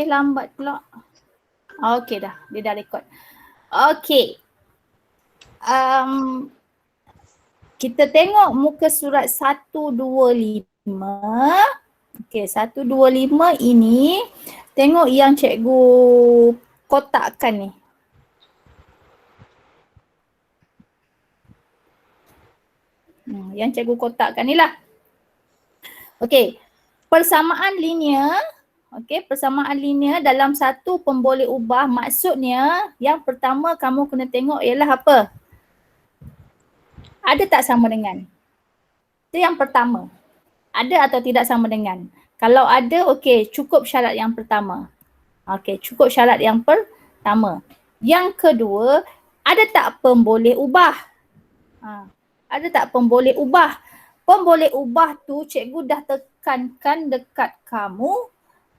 Lambat pula. Okey dah, dia dah record. Okey. Kita tengok muka surat 125. Okey, 125 ini tengok yang cikgu kotakkan ni. Yang cikgu kotakkan ni lah. Okey, persamaan linear. Okey, persamaan linear dalam satu pemboleh ubah, maksudnya yang pertama kamu kena tengok ialah apa? Ada tak sama dengan? Itu yang pertama. Ada atau tidak sama dengan? Kalau ada, okey, cukup syarat yang pertama. Okey, cukup syarat yang pertama. Yang kedua, ada tak pemboleh ubah? Ada tak pemboleh ubah? Pemboleh ubah tu cikgu dah tekankan dekat kamu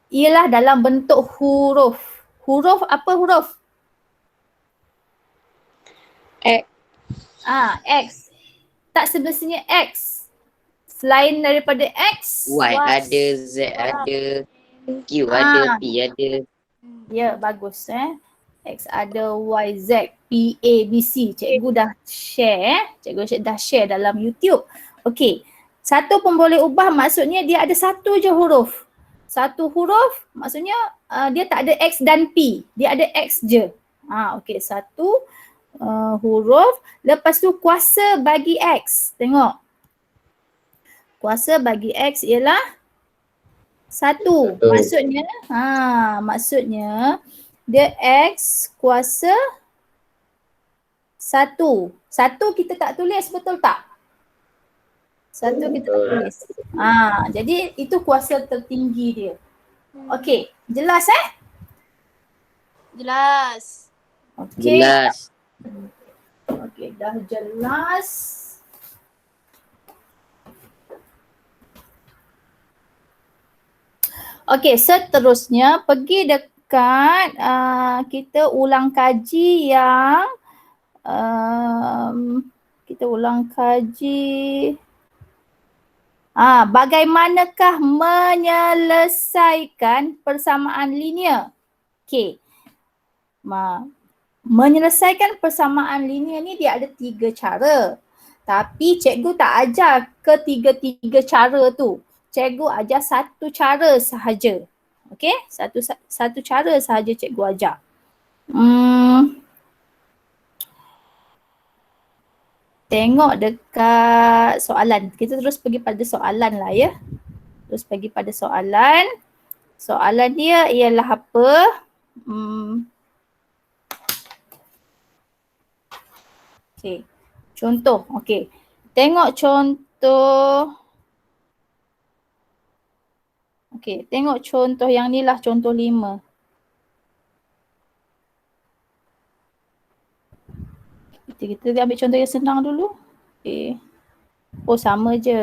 ialah dalam bentuk huruf. Huruf apa huruf? X. X. Tak semestinya X. Selain daripada X, Y ada, Z ada, Q ada, P ada. Ya, bagus X ada, Y, Z, P, A, B, C. Cikgu dah share. Cikgu dah share dalam YouTube. Okey. Satu pemboleh ubah maksudnya dia ada satu je huruf. Satu huruf maksudnya dia tak ada X dan P. Dia ada X je. Okey, satu huruf. Lepas tu kuasa bagi X. Tengok. Kuasa bagi X ialah satu. Maksudnya dia X kuasa satu. Satu kita tak tulis, betul tak? Satu kita tak tulis. Jadi itu kuasa tertinggi dia. Okey, jelas Jelas. Okey. Jelas. Okey, dah jelas. Okey, seterusnya pergi dekat kita ulang kaji yang kita ulang kaji bagaimanakah menyelesaikan persamaan linear. Okey. Menyelesaikan persamaan linear ni dia ada 3 cara. Tapi cikgu tak ajar ketiga-tiga cara tu. Cikgu ajar satu cara sahaja. Okey? Satu cara sahaja cikgu ajar. Tengok dekat soalan. Kita terus pergi pada soalan lah ya. Terus pergi pada soalan. Soalan dia ialah apa? Okey. Contoh. Okey. Tengok contoh. Okey. Tengok contoh yang ni lah, contoh 5. Kita ambil contoh yang senang dulu. Okey. Oh, sama je.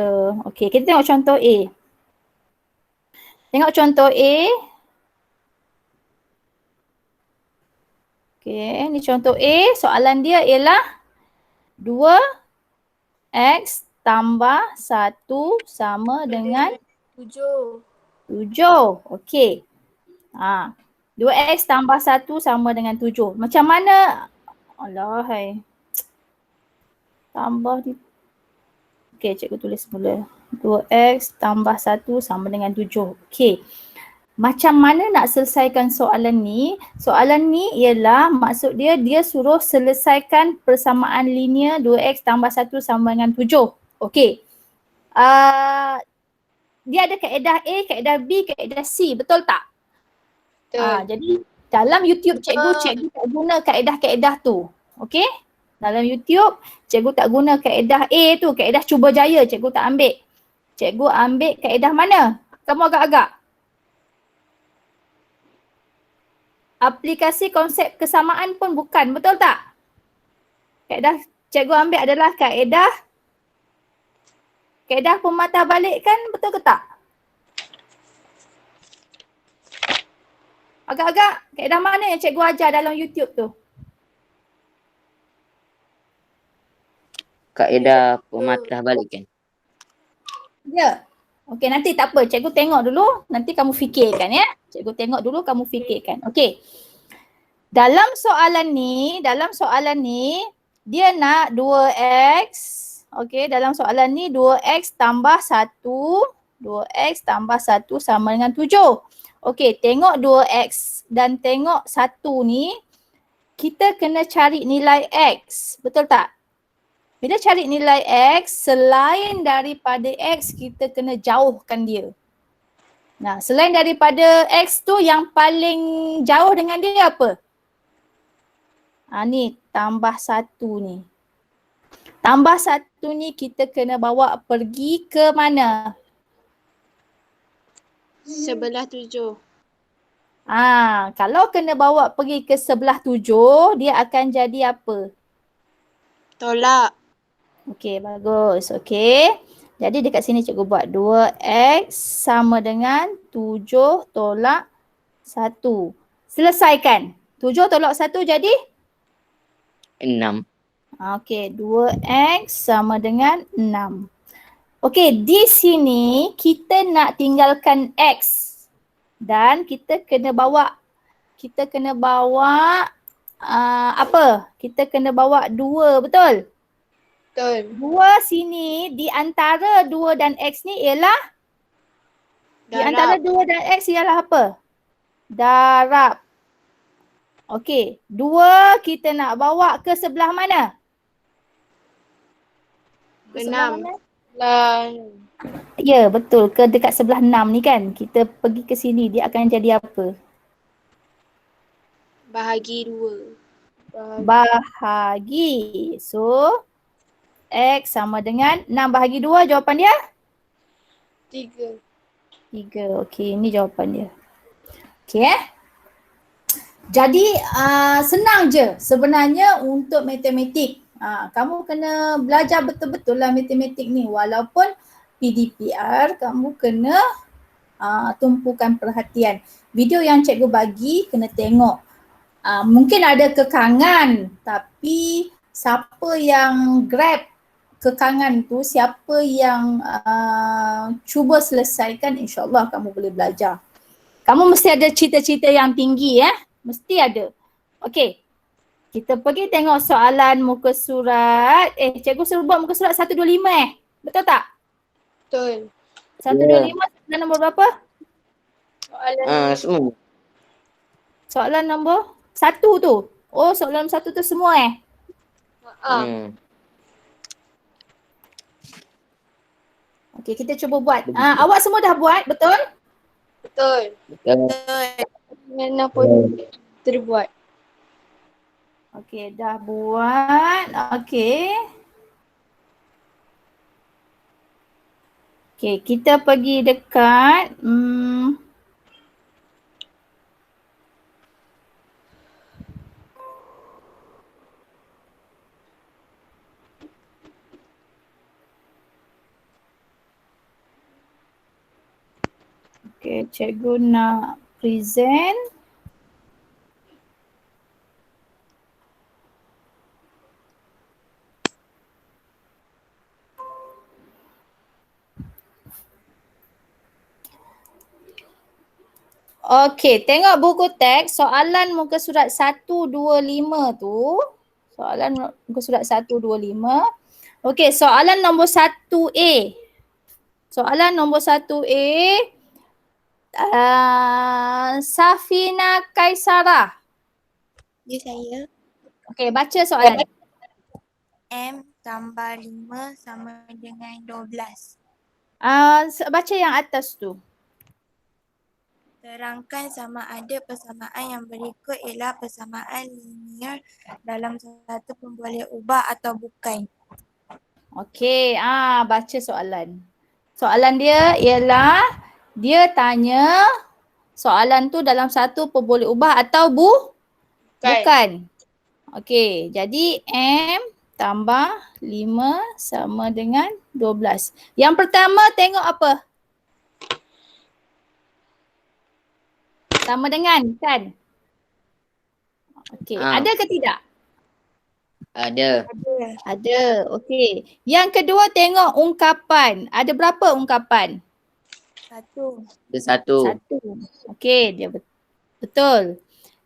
Okey, kita tengok contoh A. Tengok contoh A. Okey, ni contoh A. Soalan dia ialah 2x tambah 1 sama dengan 7. Okey. 2x tambah 1 sama dengan 7. Macam mana? Alahai. Tambah ni. Okey, cikgu tulis mula. 2x tambah 1 sama dengan 7. Okey. Macam mana nak selesaikan soalan ni? Soalan ni ialah maksud dia suruh selesaikan persamaan linear 2x tambah 1 sama dengan 7. Okey. Dia ada kaedah A, kaedah B, kaedah C. Betul tak? Jadi dalam YouTube cikgu tak guna kaedah-kaedah tu. Okey? Dalam YouTube cikgu tak guna kaedah A tu, kaedah cuba jaya cikgu tak ambil. Cikgu ambil kaedah mana? Kamu agak-agak. Aplikasi konsep kesamaan pun bukan, betul tak? Kaedah cikgu ambil adalah kaedah pematah balik kan, betul ke tak? Agak-agak kaedah mana yang cikgu ajar dalam YouTube tu? Kaedah pematah balik kan? Ya. Okey, nanti tak apa. Cikgu tengok dulu, nanti kamu fikirkan ya. Cikgu tengok dulu, kamu fikirkan. Okey. Dalam soalan ni, dia nak 2x. Okey, dalam soalan ni 2x tambah 1. 2x tambah 1 sama dengan 7. Okey, tengok 2x dan tengok 1 ni, kita kena cari nilai x. Betul tak? Bila cari nilai x, selain daripada x, kita kena jauhkan dia. Nah, selain daripada x tu yang paling jauh dengan dia apa? Ni tambah 1 ni. Tambah 1 ni kita kena bawa pergi ke mana? Sebelah 7. Kalau kena bawa pergi ke sebelah 7, dia akan jadi apa? Tolak. Okey, bagus. Okey. Jadi dekat sini cikgu buat 2x sama dengan 7 tolak 1. Selesaikan. 7 tolak 1 jadi? 6. Okey, 2x sama dengan 6. Okey, di sini kita nak tinggalkan x dan kita kena bawa apa? Kita kena bawa 2, betul? Betul. 2 sini di antara 2 dan x ni ialah? Di antara 2 dan x ialah apa? Darab. Okey, 2 kita nak bawa ke sebelah mana? Ke sebelah 6. mana? Ya, betul. Ke dekat sebelah 6 ni kan. Kita pergi ke sini, dia akan jadi apa? Bahagi 2. Bahagi. So, x sama dengan 6 bahagi 2, jawapan dia? 3. 3. Okey, ini jawapan dia. Okey Jadi senang je sebenarnya untuk matematik. Kamu kena belajar betul-betul lah matematik ni. Walaupun PDPR kamu kena tumpukan perhatian. Video yang cikgu bagi kena tengok. Mungkin ada kekangan tapi siapa yang grab kekangan tu, siapa yang cuba selesaikan, insyaAllah kamu boleh belajar. Kamu mesti ada cita-cita yang tinggi ya. Mesti ada. Okey. Kita pergi tengok soalan muka surat. Cikgu suruh buat muka surat 125 Betul tak? Betul. 125 soalan nombor berapa? Semua. Soalan nombor 1 tu. Oh, soalan 1 tu semua Okey, kita cuba buat. Awak semua dah buat, betul? Betul. Mana pun terbuat. Okey, dah buat. Okey. Okey, kita pergi dekat Okey, cikgu nak present. Okey, tengok buku teks soalan muka surat 125 tu. Soalan muka surat 125. Okey, soalan nombor 1A. Soalan nombor 1A. Safina Kaisarah. Ya, saya. Okey, baca soalan. M tambah 5 sama dengan 12. Baca yang atas tu. Terangkan sama ada persamaan yang berikut ialah persamaan linear dalam satu pemboleh ubah atau bukan. Okey, baca soalan. Soalan dia ialah dia tanya soalan tu dalam satu pemboleh ubah atau bukan. Okey, jadi M tambah 5 sama dengan 12. Yang pertama tengok apa? Sama dengan kan? Okey, ada ke tidak? Ada. Ada. Okey. Yang kedua tengok ungkapan. Ada berapa ungkapan? 1. Ada 1. 1. Okey, dia betul.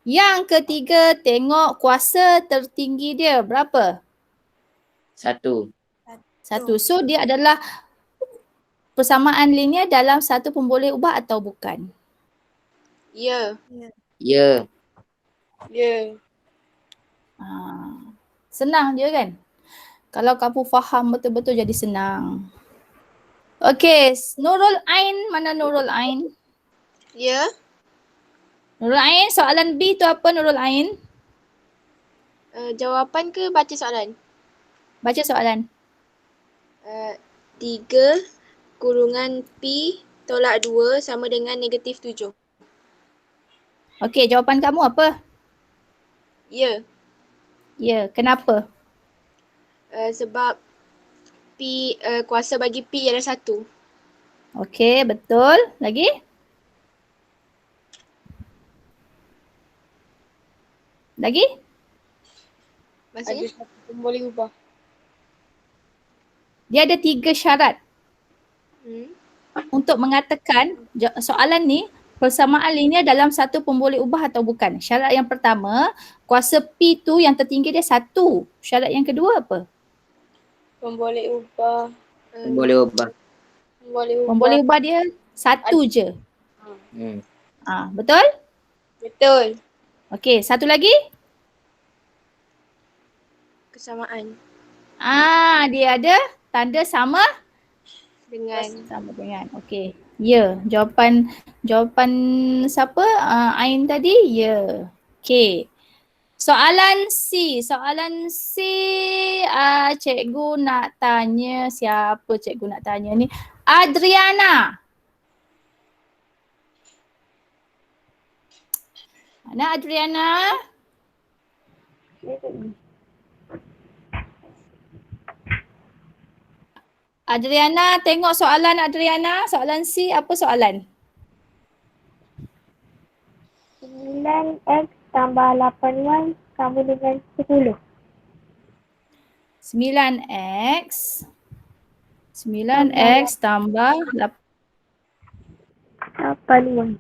Yang ketiga, tengok kuasa tertinggi dia berapa? 1. 1. So dia adalah persamaan linear dalam satu pemboleh ubah atau bukan? Ya. Ya. Ya. Senang je kan? Kalau kamu faham betul-betul jadi senang. Okey, Nurul Ain, mana Nurul Ain? Ya. Nurul Ain, soalan B tu apa Nurul Ain? Jawapan ke baca soalan? Baca soalan. 3 kurungan P tolak 2 sama dengan negatif 7. Okey, jawapan kamu apa? Ya. Ya, kenapa? Sebab P, kuasa bagi P ialah 1. Okey, betul. Lagi? Lagi? Maksudnya? Ada satu pemboleh ubah. Dia ada 3 syarat Hmm. untuk mengatakan soalan ni persamaan linear dalam satu pemboleh ubah atau bukan. Syarat yang pertama, kuasa P tu yang tertinggi dia 1. Syarat yang kedua apa? Pemboleh ubah. Boleh ubah. Pemboleh ubah dia 1 je. Hmm. Betul? Betul. Okey, satu lagi? Kesamaan Dia ada tanda sama dengan okey. Ya, jawapan siapa? Ain tadi? Ya. Okey. Soalan C. Cikgu nak tanya, siapa cikgu nak tanya ni? Adriana. Mana Adriana? Adriana, tengok soalan Adriana. Soalan C, apa soalan? 9x tambah 8y sama dengan 10. 9x tambah 8y.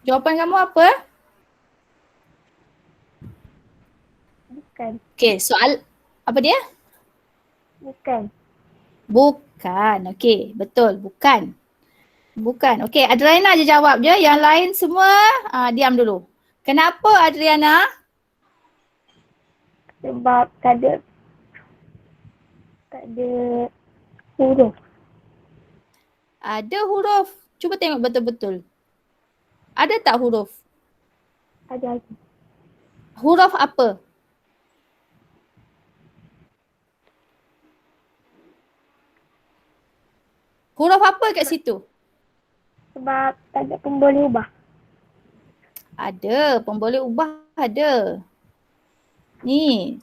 Jawapan kamu apa? Bukan. Okey, soal apa dia? Bukan. Bukan. Okey, betul. Bukan. Okey, Adriana je jawab je. Yang lain semua diam dulu. Kenapa Adriana? Sebab tak ada huruf. Ada huruf. Cuba tengok betul-betul. Ada tak huruf? Ada. Huruf apa? Huruf apa kat situ? Sebab tak ada pemboleh ubah. Ada, pemboleh ubah ada. Ni,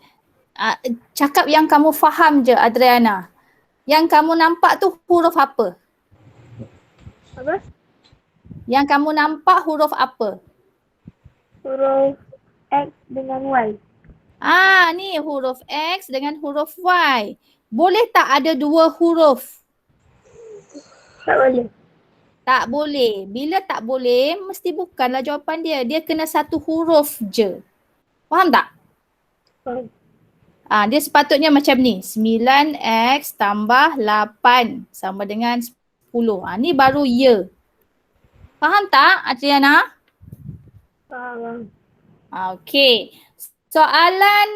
cakap yang kamu faham je Adriana. Yang kamu nampak tu huruf apa? Apa? Yang kamu nampak huruf apa? Huruf X dengan Y. Ni huruf X dengan huruf Y. Boleh tak ada dua huruf? Tak boleh. Tak boleh. Bila tak boleh, mesti bukanlah jawapan dia. Dia kena satu huruf je. Faham tak? Faham. Dia sepatutnya macam ni. 9x tambah 8 sama dengan 10. Ni baru ya. Faham tak Adriana? Faham. Okey. Soalan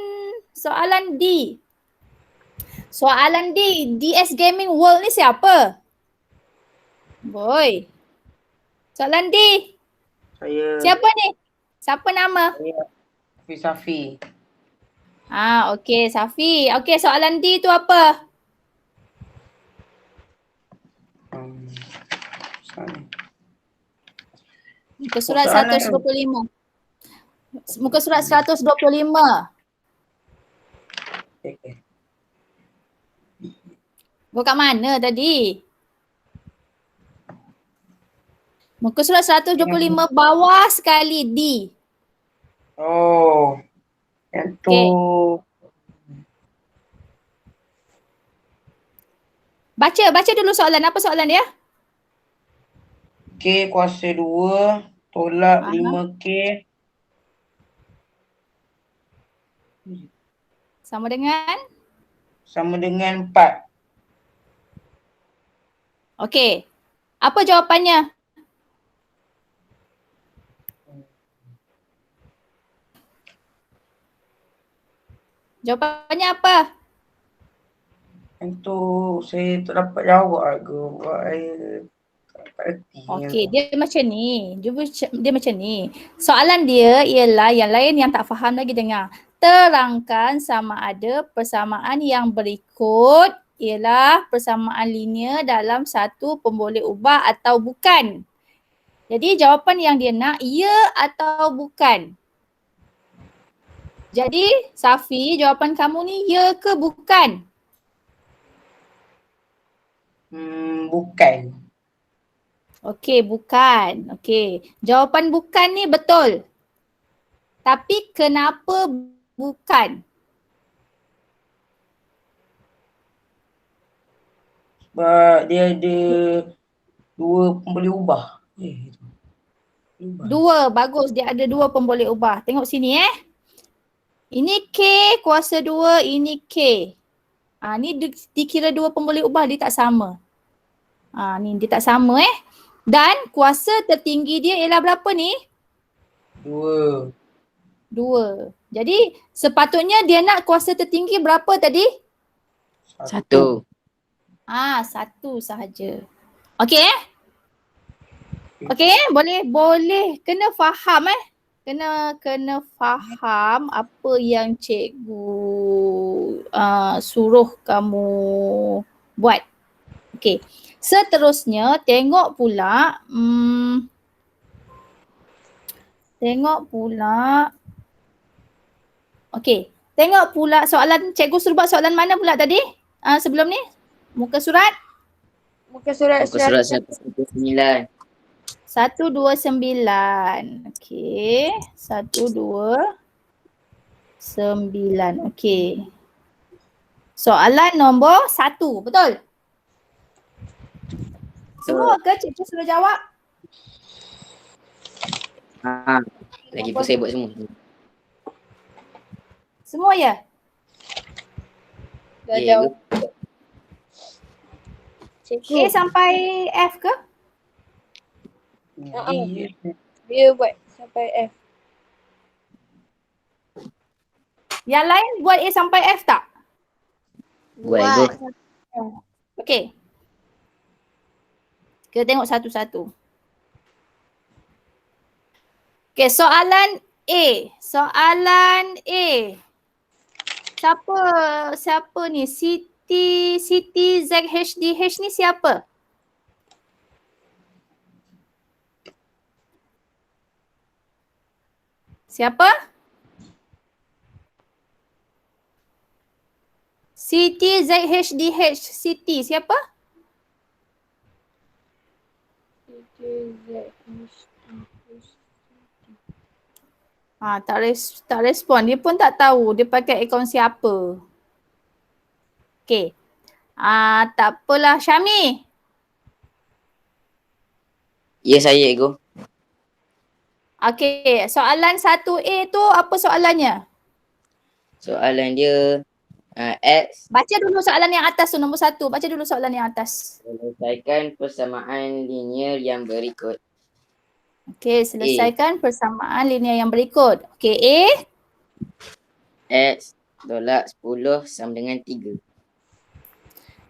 D. Soalan D. DS Gaming World ni siapa? Boy. Soalan D. Saya. Siapa ni? Siapa nama? Safi. Okey, Safi. Okey, soalan D tu apa? Muka surat 125. Muka surat 125. Okay. Kau kat mana tadi? Muka surat 125 bawah sekali D. Oh. Yang tu. Baca dulu soalan. Apa soalan dia? K kuasa 2 tolak Aha. 5K Sama dengan? sama dengan 4. Okey. Apa jawapannya? Jawapannya apa? Itu saya tak dapat jawab ke. Saya tak dapat erti. Okey, dia macam ni. Dia macam ni. Soalan dia ialah yang lain yang tak faham lagi dengar. Terangkan sama ada persamaan yang berikut ialah persamaan linear dalam satu pemboleh ubah atau bukan. Jadi jawapan yang dia nak ya atau bukan. Jadi Safi, jawapan kamu ni ya ke bukan? Bukan. Okey, bukan. Okey. Jawapan bukan ni betul. Tapi kenapa bukan? Sebab dia ada 2 pemboleh ubah. Ubah. 2, bagus. Dia ada 2 pemboleh ubah. Tengok sini Ini K kuasa 2, ini K. Ni dikira 2 pemboleh ubah, dia tak sama. Ni dia tak sama Dan kuasa tertinggi dia ialah berapa ni? 2. 2. Jadi sepatutnya dia nak kuasa tertinggi berapa tadi? 1. 1 sahaja. Okey Okey, boleh kena faham kena faham apa yang cikgu suruh kamu buat. Okey. Seterusnya tengok pula okey. Tengok pula soalan cikgu suruh buat soalan mana pula tadi? Sebelum ni? Muka surat? Muka surat Muka surat 129. 129. Okey. 129. Okey. Soalan nombor 1. Betul? Semua ke cikgu suruh jawab? Lagi pun saya buat semua. Semua ya? Dah Ya, jauh. A Cikgu, sampai F ke? dia buat sampai F. Yang lain buat A sampai F tak? Buat. Okey. Kita tengok satu-satu. Okey, soalan A. Siapa ni? Siti ZHDH ni siapa? Siapa? Siti ZHDH. Siti siapa? Tak respon. Dia pun tak tahu dia pakai akaun siapa. Okey. Tak apalah. Syami. Ya, saya Ego. Okey. Soalan 1A tu apa soalannya? Soalan dia X Baca dulu soalan yang atas tu, nombor 1. Baca dulu soalan yang atas. selesaikan persamaan linear yang berikut. Okey, selesaikan persamaan linear yang berikut. Okey, A. X tolak 10 sama dengan 3.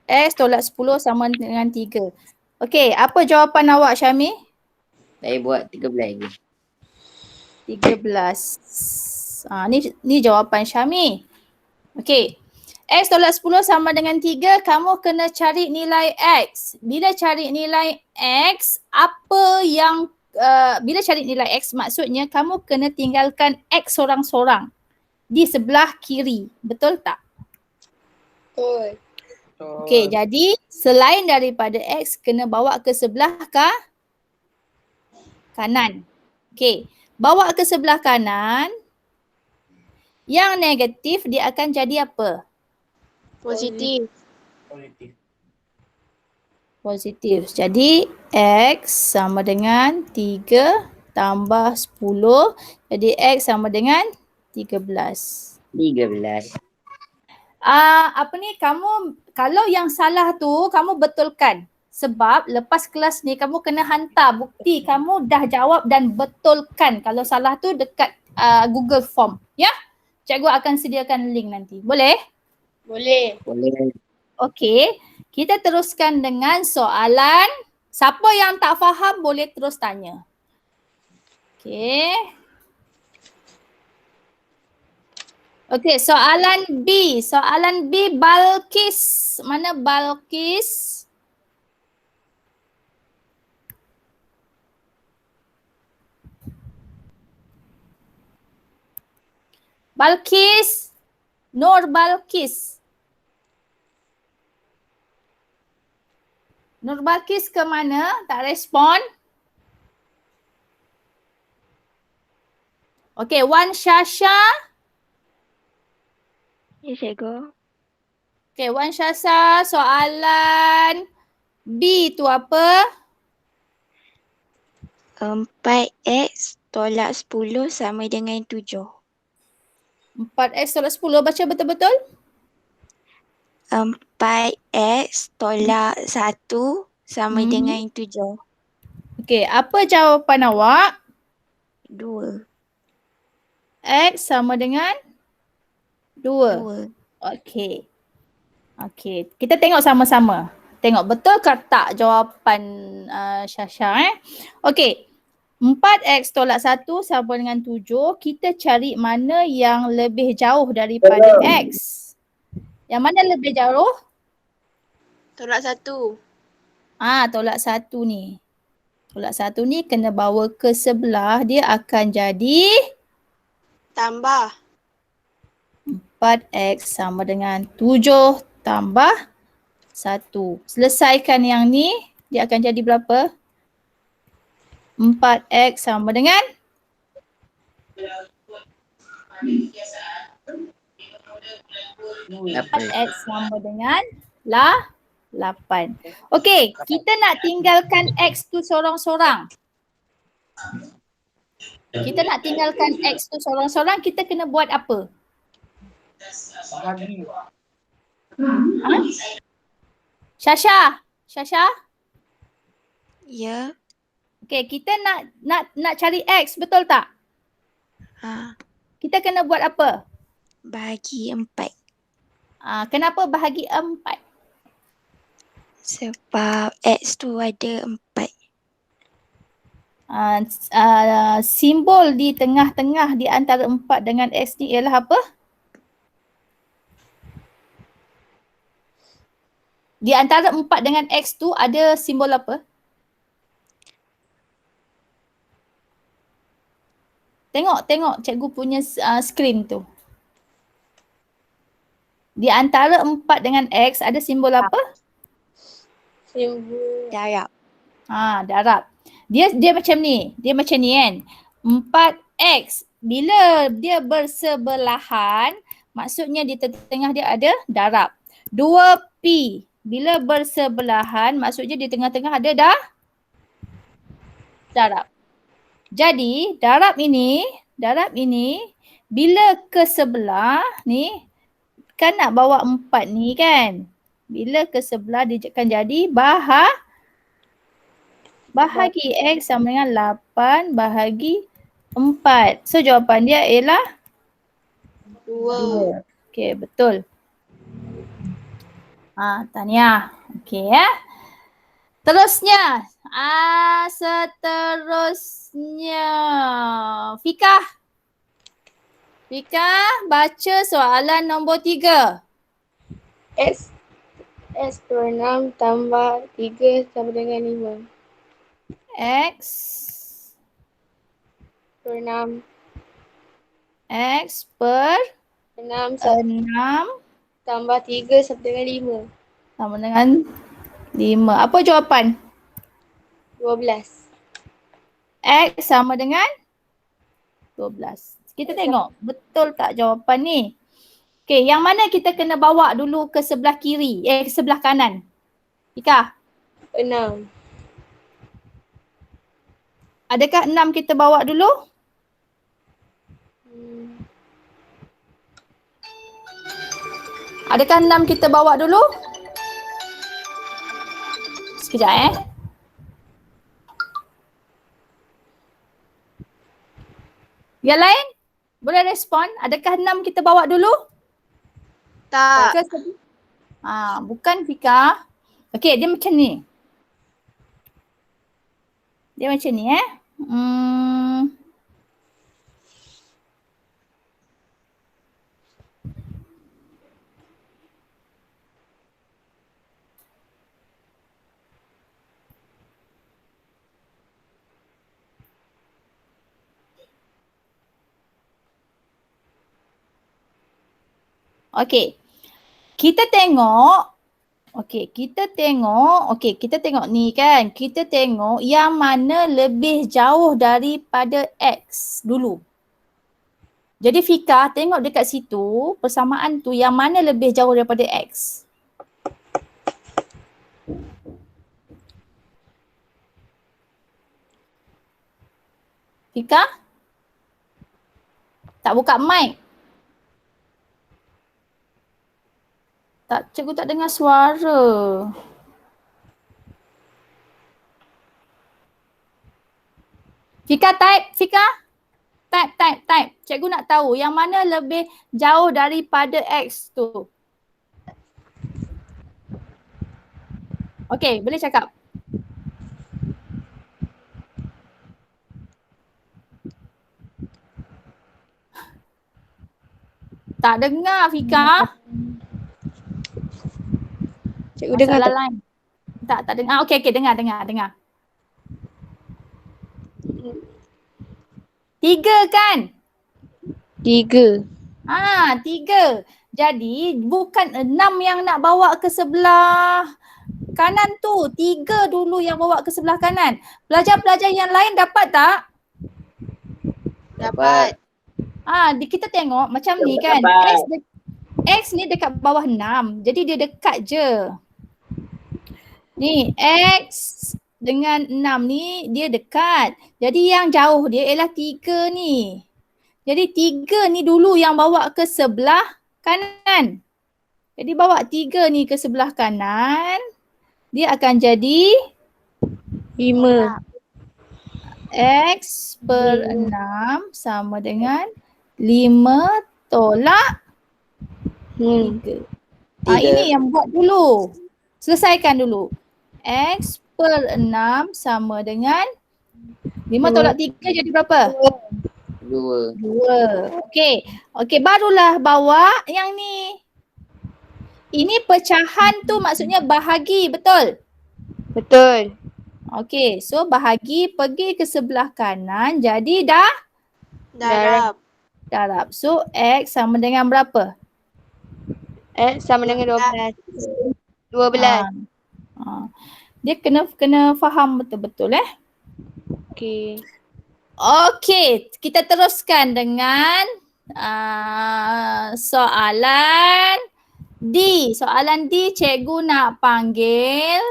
X tolak 10 sama dengan 3. Okey, apa jawapan awak Syami? Saya buat 13. 13. Ni jawapan Syami. Okey. X tolak 10 sama dengan 3, kamu kena cari nilai X. Bila cari nilai X, bila cari nilai X maksudnya kamu kena tinggalkan X sorang-sorang di sebelah kiri. Betul tak? Betul. Okey, jadi selain daripada X kena bawa ke sebelah kanan. Okey, bawa ke sebelah kanan. Yang negatif dia akan jadi apa? Positif. Positif. Positif. Jadi X sama dengan 3 tambah 10. Jadi X sama dengan 13. 13. Apa ni, kamu kalau yang salah tu kamu betulkan. Sebab lepas kelas ni kamu kena hantar bukti kamu dah jawab dan betulkan. Kalau salah tu dekat Google Form. Ya? Cikgu akan sediakan link nanti. Boleh? Boleh. Boleh. Okey. Kita teruskan dengan soalan. Siapa yang tak faham boleh terus tanya. Okey. Okey, soalan B. Soalan B, Balkis. Mana Balkis? Balkis. Nur Balkis. Nur Balkis ke mana? Tak respon. Okey, Wan Syasha. Ya, cikgu. Okey, Wan Syasha, soalan B tu apa? 4x tolak 10 sama dengan 7. 4x tolak 10, baca betul-betul? 4x tolak 1 sama Mhm. dengan 7. Okey, apa jawapan awak? 2. X sama dengan 2. 2. Okey. Okey, kita tengok sama-sama. Tengok betul ke tak jawapan Syasha Okey. 4x tolak 1 sama dengan 7. Kita cari mana yang lebih jauh daripada x. Yang mana lebih jauh? Tolak 1. Tolak 1 ni. Tolak 1 ni kena bawa ke sebelah, dia akan jadi Tambah. 4x sama dengan 7 tambah 1. Selesaikan yang ni, dia akan jadi berapa? 4x sama dengan 4x sama dengan 8. Okey, kita nak tinggalkan x tu sorang-sorang. Kita nak tinggalkan x tu sorang-sorang, kita kena buat apa? Bahagi. Syasha? Ya. Okey, kita nak cari x, betul tak? Kita kena buat apa? Bahagi 4. Kenapa bahagi 4? Sebab x tu ada 4. Simbol di tengah-tengah di antara 4 dengan x ni ialah apa? Di antara 4 dengan x tu ada simbol apa? Tengok cikgu punya skrin tu. Di antara 4 dengan x ada simbol apa? Simbol Darab. Darab. Dia macam ni kan. 4x bila dia bersebelahan, maksudnya di tengah dia ada darab. 2p bila bersebelahan, maksudnya di tengah-tengah ada darab. Jadi darab ini bila ke sebelah ni kan nak bawa 4 ni kan. Bila ke sebelah dia akan jadi bahagi x sama dengan 8 bahagi 4. So jawapan dia ialah 2. Okey, betul. Tahniah. Okey Terusnya. Seterusnya. Fikah, baca soalan nombor 3. X per 6 tambah 3 sama dengan 5. X Per 6. X per 6 tambah 3 sama dengan 5. sama dengan 5. Apa jawapan? 12. X sama dengan 12. Kita tengok betul tak jawapan ni. Okey, yang mana kita kena bawa dulu ke sebelah kiri, ke sebelah kanan? Ika? 6. Adakah 6 kita bawa dulu? Adakah 6 kita bawa dulu? Sekejap Yang lain? Boleh respon? Adakah 6 kita bawa dulu? Tak. Bukan Fika. Okey, dia macam ni. Dia macam ni Okey. Kita tengok kita tengok ni kan. Kita tengok yang mana lebih jauh daripada X dulu. Jadi Fika tengok dekat situ persamaan tu yang mana lebih jauh daripada X. Fika? Tak buka mic. Tak, cikgu tak dengar suara. Fika type, Fika. Type. Cikgu nak tahu yang mana lebih jauh daripada X tu. Okey, boleh cakap. Tak dengar Fika. Cikgu dengar tak? Lain. Tak dengar. Okey, dengar. 3 kan? 3. 3. Jadi bukan 6 yang nak bawa ke sebelah kanan tu. 3 dulu yang bawa ke sebelah kanan. Pelajar-pelajar yang lain dapat tak? Dapat. Kita tengok macam ni kan. X ni dekat bawah 6. Jadi dia dekat je. Ni X dengan 6 ni dia dekat. Jadi yang jauh dia ialah 3 ni. Jadi 3 ni dulu yang bawa ke sebelah kanan. Jadi bawa 3 ni ke sebelah kanan. Dia akan jadi 5. X per 6 sama dengan 5 tolak 3. Ini yang buat dulu. Selesaikan dulu. X per 6 sama dengan 5 tolak 3 jadi berapa? 2. Okey, barulah bawa yang ni. Ini pecahan tu maksudnya bahagi, betul? Betul. Okey, so bahagi pergi ke sebelah kanan jadi darab. So X sama dengan berapa? X sama dengan 12. 12. Dia kena faham betul-betul Okey, kita teruskan dengan soalan D. Soalan D cikgu nak panggil.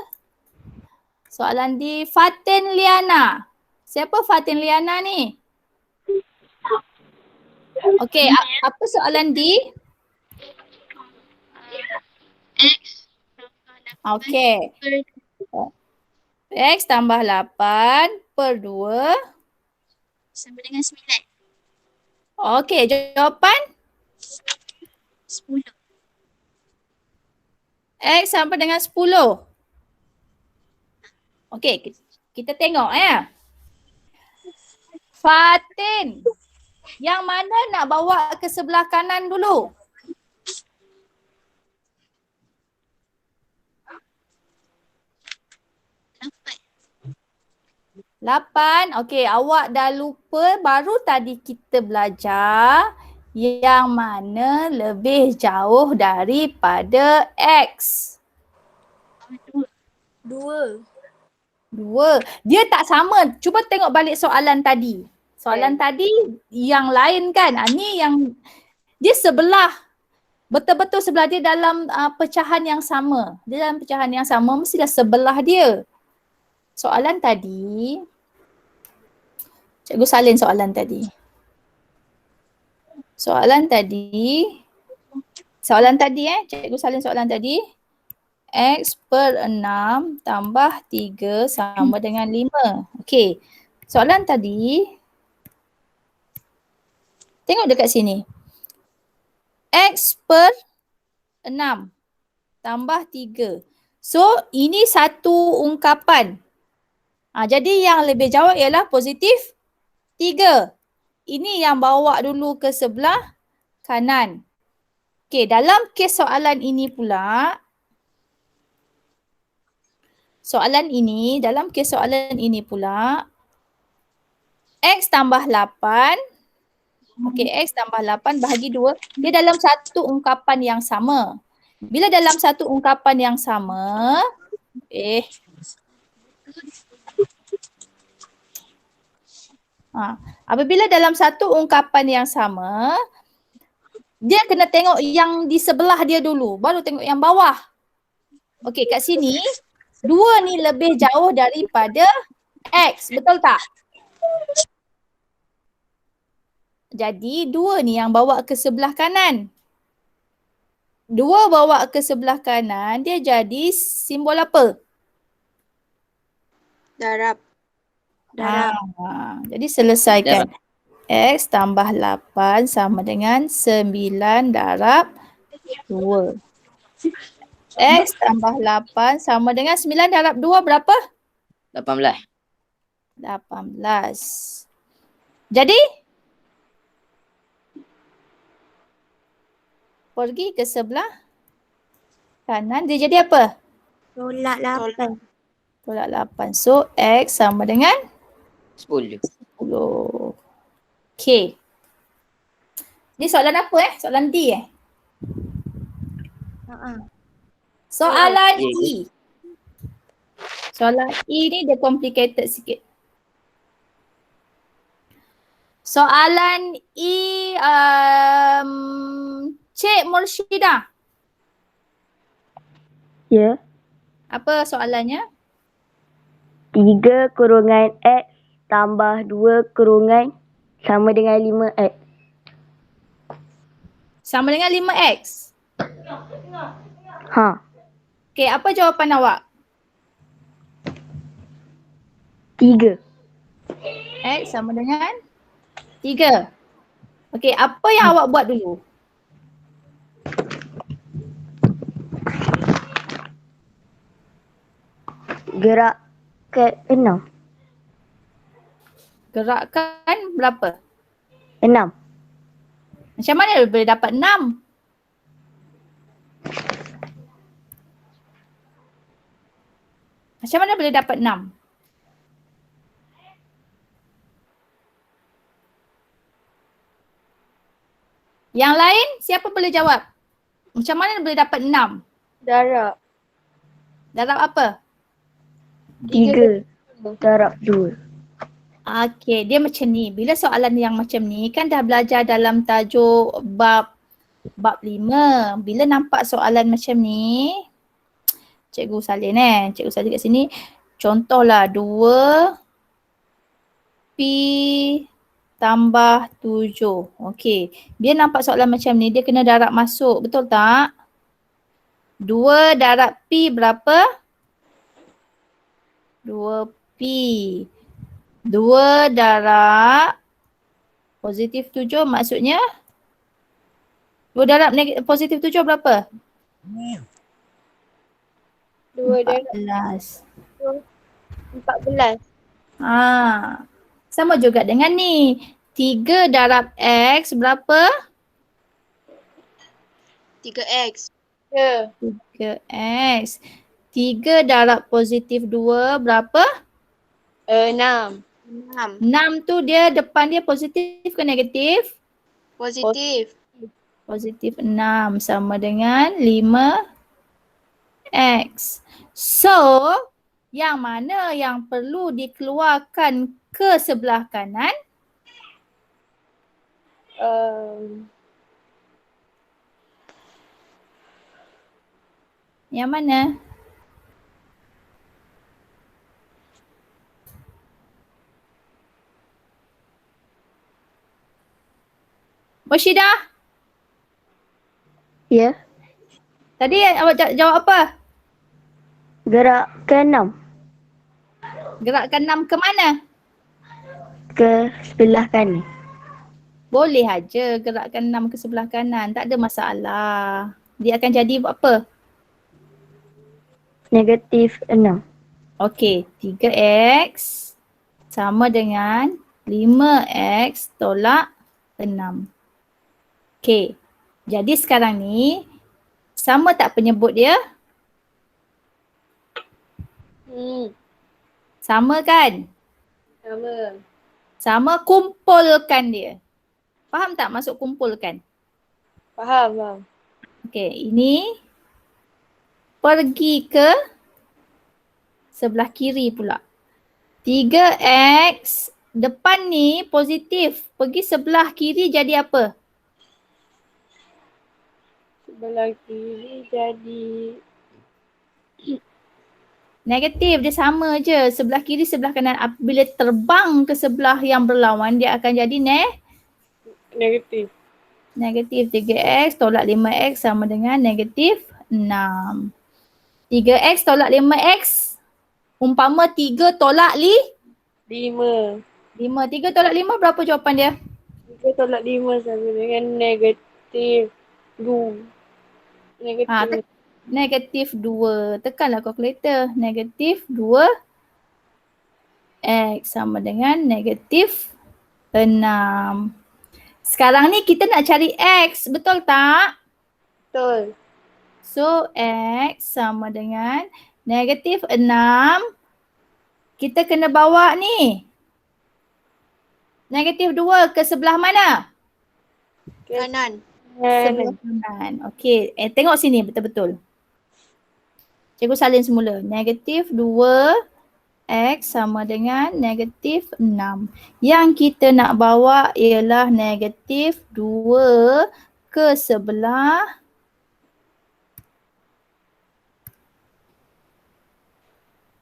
Soalan D Fatin Liana. Siapa Fatin Liana ni? Okey, apa soalan D? X. Okey. X tambah 8 per 2. Sama dengan 9. Okey, jawapan? 10. X sama dengan 10. Okey, kita tengok Fatin, yang mana nak bawa ke sebelah kanan dulu? 8. Okey, awak dah lupa baru tadi kita belajar yang mana lebih jauh daripada X. 2. Dia tak sama. Cuba tengok balik soalan tadi. Soalan tadi yang lain kan. Ni yang dia sebelah. Betul-betul sebelah dia dalam pecahan yang sama. Dia dalam pecahan yang sama mestilah sebelah dia. Soalan tadi, cikgu salin soalan tadi. Cikgu salin soalan tadi. X per 6 tambah 3 sama dengan 5. Okey. Soalan tadi, tengok dekat sini. X per 6 tambah 3. So, ini satu ungkapan. Jadi yang lebih jawab ialah positif 3. Ini yang bawa dulu ke sebelah kanan. Okey, dalam kes soalan ini pula, dalam kes soalan ini pula, X tambah 8, okey, X tambah 8 bahagi 2, dia dalam satu ungkapan yang sama. Bila dalam satu ungkapan yang sama, apabila dalam satu ungkapan yang sama, dia kena tengok yang di sebelah dia dulu, baru tengok yang bawah. Okey, kat sini, 2 ni lebih jauh daripada X, betul tak? Jadi 2 ni yang bawa ke sebelah kanan. 2 bawa ke sebelah kanan, dia jadi simbol apa? Darab. Jadi selesaikan. X tambah 8 sama dengan 9 darab 2. X tambah 8 sama dengan 9 darab 2 berapa? 18. 18. Jadi? Pergi ke sebelah kanan, dia jadi apa? Tolak 8. Tolak 8. So, X sama dengan 10. 10. Okay. Ni soalan apa Soalan D Soalan E. Soalan E ni dia complicated sikit. Soalan E, Cik Mursyida. Ya. Apa soalannya? 3 kurungan X tambah 2 kurungan sama dengan 5X. Sama dengan 5X. Okay, apa jawapan awak? 3. X sama dengan 3. Okay, apa yang awak buat dulu? Gerak ke 6. Gerakkan berapa? 6. Macam mana boleh dapat 6? Macam mana boleh dapat 6? Yang lain, siapa boleh jawab? Macam mana boleh dapat 6? Darab. Darab apa? 3 darab 2. Okay, dia macam ni. Bila soalan yang macam ni, kan dah belajar dalam tajuk bab 5. Bila nampak soalan macam ni, cikgu salin Cikgu salin kat sini. Contohlah 2 P tambah 7. Okey. Dia nampak soalan macam ni, dia kena darab masuk. Betul tak? 2 darab P berapa? 2P. 2 darab positif 7 maksudnya? 2 darab positif 7 berapa? 2 darab 14. 14. Sama juga dengan ni. 3 darab X berapa? 3x. Ya. 3X. 3 darab positif 2 berapa? 6. 6 tu dia depan dia positif ke negatif? Positif. Positif 6 sama dengan 5X. So, yang mana yang perlu dikeluarkan ke sebelah kanan? Yang mana? Washidah, Ya. tadi awak jawab apa? Gerak ke-6 Gerakkan 6 ke mana? ke sebelah kanan. Boleh aja gerakkan 6 ke sebelah kanan. Tak ada masalah. Dia akan jadi apa? -6. Okey, 3x sama dengan 5x tolak 6. Okey, jadi sekarang ni sama tak penyebut dia? Sama kan? Sama. Sama, kumpulkan dia. Faham tak maksud kumpulkan? Faham. Okey, ini pergi ke sebelah kiri pula. 3x depan ni positif. Pergi sebelah kiri jadi apa? Sebelah kiri jadi Negatif, dia sama je. Sebelah kiri, sebelah kanan. Apabila terbang ke sebelah yang berlawan, dia akan jadi negatif. negatif 3x tolak 5x sama dengan negatif 6. 3x tolak 5x, umpama 3 tolak 5. 5. 3 tolak 5 berapa jawapan dia? 3 tolak 5 sama dengan negatif 2. Negatif. Negatif 2. Tekanlah kalkulator. Negatif 2 x sama dengan negatif 6. Sekarang ni kita nak cari x, betul tak? Betul. So x sama dengan negatif 6. Kita kena bawa ni negatif 2 ke sebelah mana? Kanan. Sebelah kanan. Okey, tengok sini betul-betul. Cikgu salin semula. Negatif 2x sama dengan negatif 6. Yang kita nak bawa ialah negatif 2 ke sebelah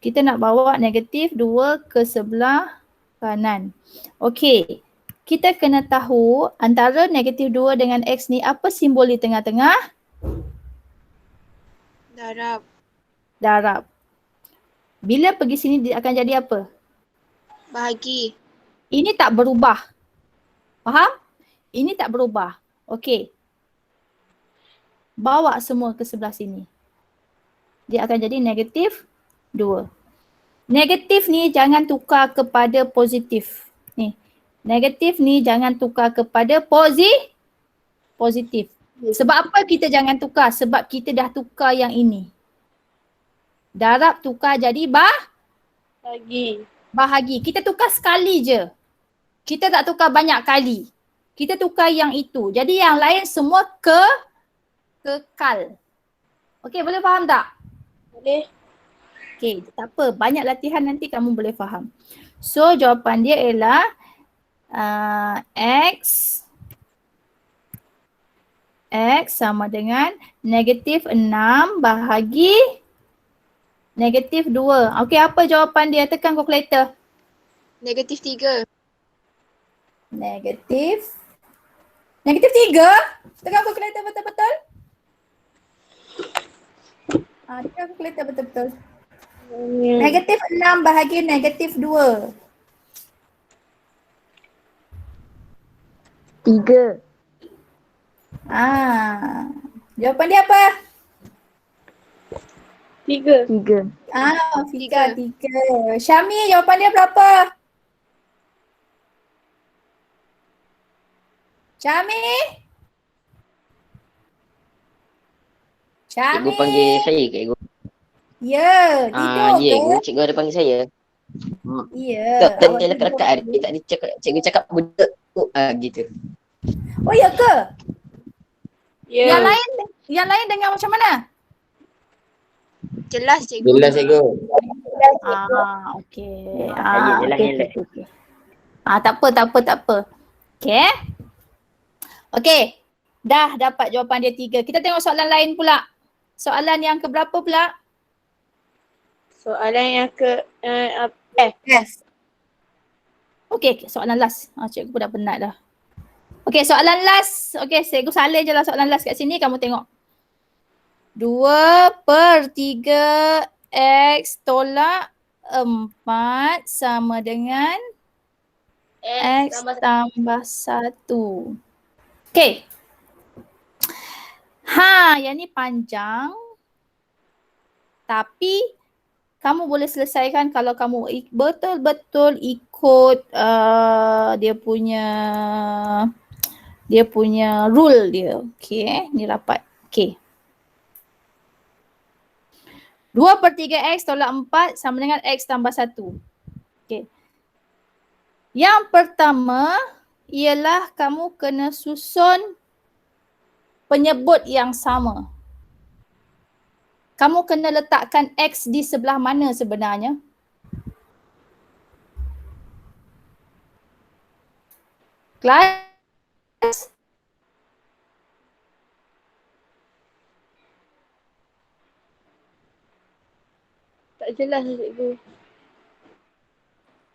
kita nak bawa negatif 2 ke sebelah kanan. Okey, kita kena tahu antara negatif 2 dengan x ni apa simbol di tengah-tengah? Darab. Darab. Bila pergi sini dia akan jadi apa? Bahagi. Ini tak berubah. Faham? Ini tak berubah. Okey. Bawa semua ke sebelah sini. Dia akan jadi negatif 2. Negatif ni jangan tukar kepada positif. Ni. Negatif ni jangan tukar kepada positif. Sebab apa kita jangan tukar? Sebab kita dah tukar yang ini. Darab tukar jadi bahagi. Kita tukar sekali je. Kita tak tukar banyak kali. Kita tukar yang itu. Jadi yang lain semua kekal. Okey, boleh faham tak? Boleh. Okey, tak apa. Banyak latihan nanti kamu boleh faham. So jawapan dia ialah x sama dengan negatif 6 bahagi negatif 2. Okey, apa jawapan dia? Tekan kalkulator. Negatif 3. Negatif 3? Tekan kalkulator betul-betul? Tekan kalkulator betul-betul. Negatif 6 bahagi negatif 2. 3. Jawapan dia apa? 3. 3. Fika 3. Syami, jawapan dia berapa? Syami? Cikgu panggil saya ke cikgu? Ya, tidur Ya, ke? cikgu ada panggil saya. Ya. Tak, tadi awak dia tidur lekat-lekat. ke? Dia tak dicakap, cikgu cakap budak. Gitu. Oh ya ke? Ya. Yang lain dengar macam mana? Jelas cikgu. Jelas cikgu. Okey. Okey. Tak apa. Okey. Okey. Dah dapat jawapan dia 3. Kita tengok soalan lain pula. Soalan yang keberapa pula? Soalan yang Yes. Okey, soalan last. Cikgu pun dah penat dah. Okey, soalan last. Okey, cikgu salin je lah soalan last kat sini. Kamu tengok. 2/3 X tolak 4 sama dengan X tambah 1. Okey. Yang ni panjang. Tapi kamu boleh selesaikan kalau kamu betul-betul ikut dia punya rule dia. Okey, ni rapat. Okey. 2/3 X tolak 4 sama dengan X tambah 1. Okey. Yang pertama ialah kamu kena susun penyebut yang sama. Kamu kena letakkan X di sebelah mana sebenarnya? Kelas? Tak jelas lah cikgu.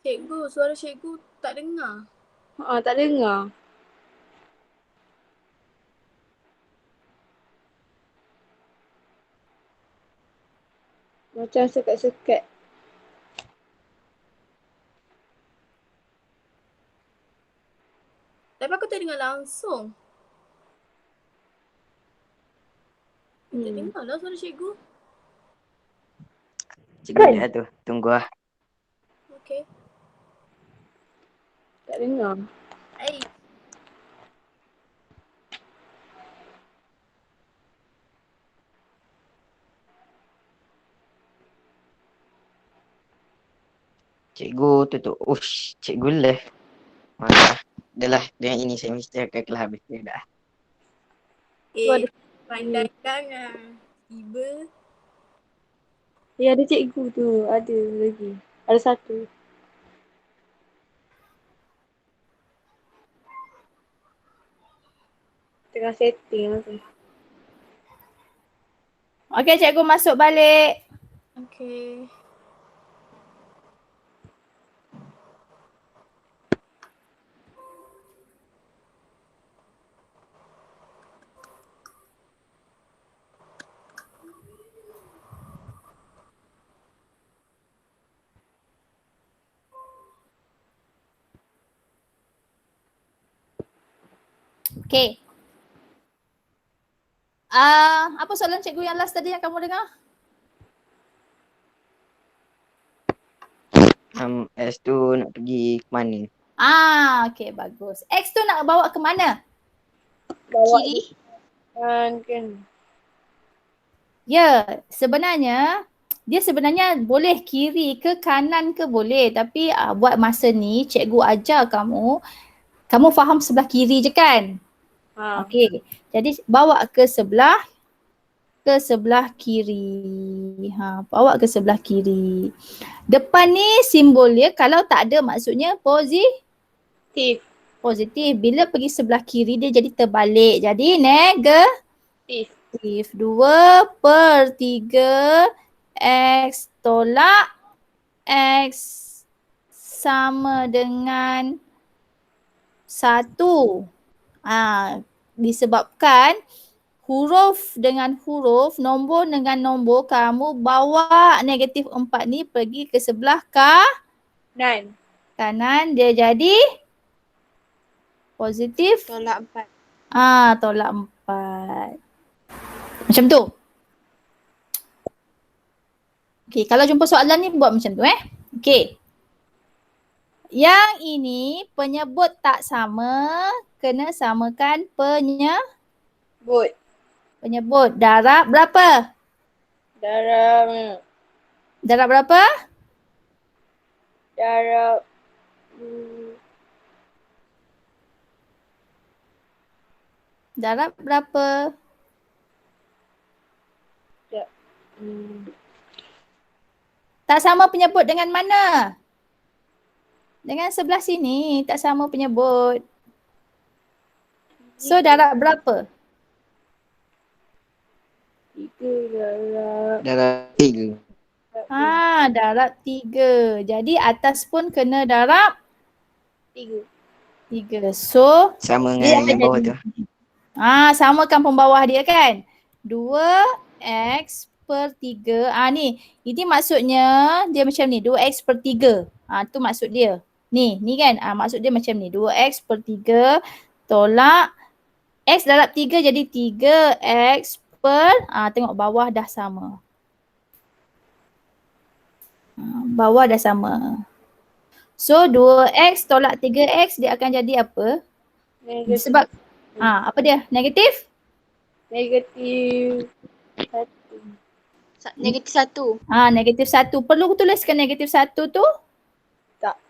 Cikgu, suara cikgu tak dengar. Tak dengar. Macam sekat-sekat. Tapi aku tak dengar langsung. Tak dengar lah suara cikgu. Cikgu dah tu. Tunggu lah. Okay. Tak dengar. Cikgu tutup. Ush, cikgu left. Malah. Dah lah. Dengan ini saya mesti akan kelas habis. Dah. Pandai tangan. Tiba. Ya, ada cikgu tu. Ada lagi. Ada satu. Tengah setting lah tu. Okey, cikgu masuk balik. Okay. Okey. Apa soalan cikgu yang last tadi yang kamu dengar? S tu nak pergi ke mana? Okey, bagus. X tu nak bawa ke mana? Bawa Kiri. kan. Ya, sebenarnya dia sebenarnya boleh kiri ke kanan ke boleh, tapi buat masa ni cikgu ajar kamu faham sebelah kiri je kan? Okey. Jadi bawa ke sebelah kiri. Bawa ke sebelah kiri. Depan ni simbol dia kalau tak ada maksudnya positif. Bila pergi sebelah kiri dia jadi terbalik. Jadi negatif. 2/3 X tolak X sama dengan 1. Disebabkan huruf dengan huruf, nombor dengan nombor, kamu bawa negatif 4 ni pergi ke sebelah kanan, dia jadi positif. Tolak 4. Tolak 4. Macam tu. Okey, kalau jumpa soalan ni buat macam tu Okey. Yang ini penyebut tak sama, kena samakan penyebut. Darab berapa? Darab berapa? Darab berapa? Tak sama penyebut dengan mana? Dengan sebelah sini tak sama penyebut. So darab berapa? 3 Darab 3. Darab 3. Jadi atas pun kena darab 3. 3. So, Sama dia dengan akan yang bawah jadi tu. samakan pembawah dia kan. 2x per 3. Ni. Ini maksudnya dia macam ni. 2x per 3. Tu maksud dia. Ni kan. Maksud dia macam ni. 2x per 3 tolak x darab 3 jadi 3x per tengok bawah dah sama. Bawah dah sama. So 2x tolak 3x dia akan jadi apa? Negatif. Sebab apa dia? Negatif? Negatif 1. Negatif 1. Negatif 1. Perlu tuliskan negatif 1 tu? Tak.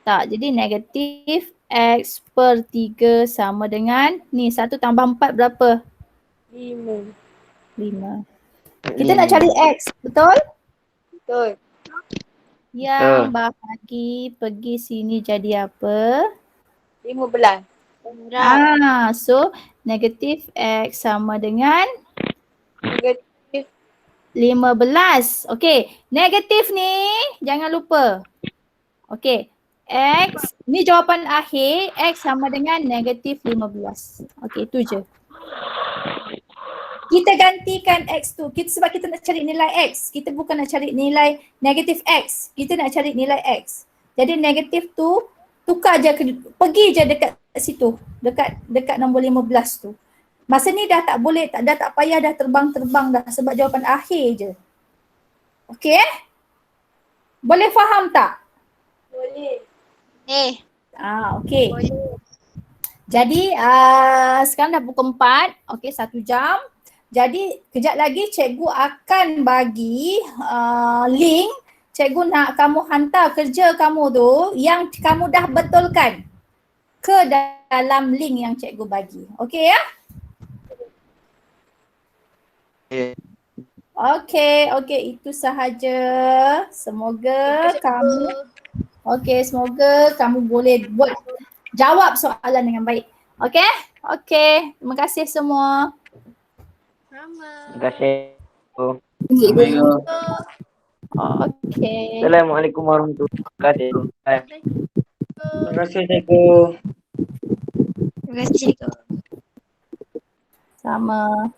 Tak. Jadi negatif x per 3 sama dengan ni 1 tambah 4 berapa? 5. 5. Kita nak cari x, betul? Betul. Yang bahagi pergi sini jadi apa? 15. So negatif x sama dengan Negatif 15. Okey, negatif ni jangan lupa. Okey, x ni jawapan akhir, x sama dengan negatif 15. Okey, itu je. Kita gantikan x tu. Sebab kita nak cari nilai x. Kita bukan nak cari nilai negatif x. Kita nak cari nilai x. Jadi negatif tu tukar je, pergi je dekat situ. Dekat nombor 15 tu. Masa ni dah tak boleh, dah tak payah dah terbang-terbang dah sebab jawapan akhir je. Okey? Boleh faham tak? boleh. Okey. Jadi sekarang dah pukul 4. Okey, 1 jam. Jadi kejap lagi cikgu akan bagi link. Cikgu nak kamu hantar kerja kamu tu yang kamu dah betulkan ke dalam link yang cikgu bagi. Okey ya? Okey, itu sahaja. Semoga kamu boleh jawab soalan dengan baik. Okey. Terima kasih semua. Sama. Terima kasih. Assalamualaikum. Okey. Assalamualaikum warahmatullahi wabarakatuh. Bye. Terima kasih cikgu. Terima kasih cikgu. Sama.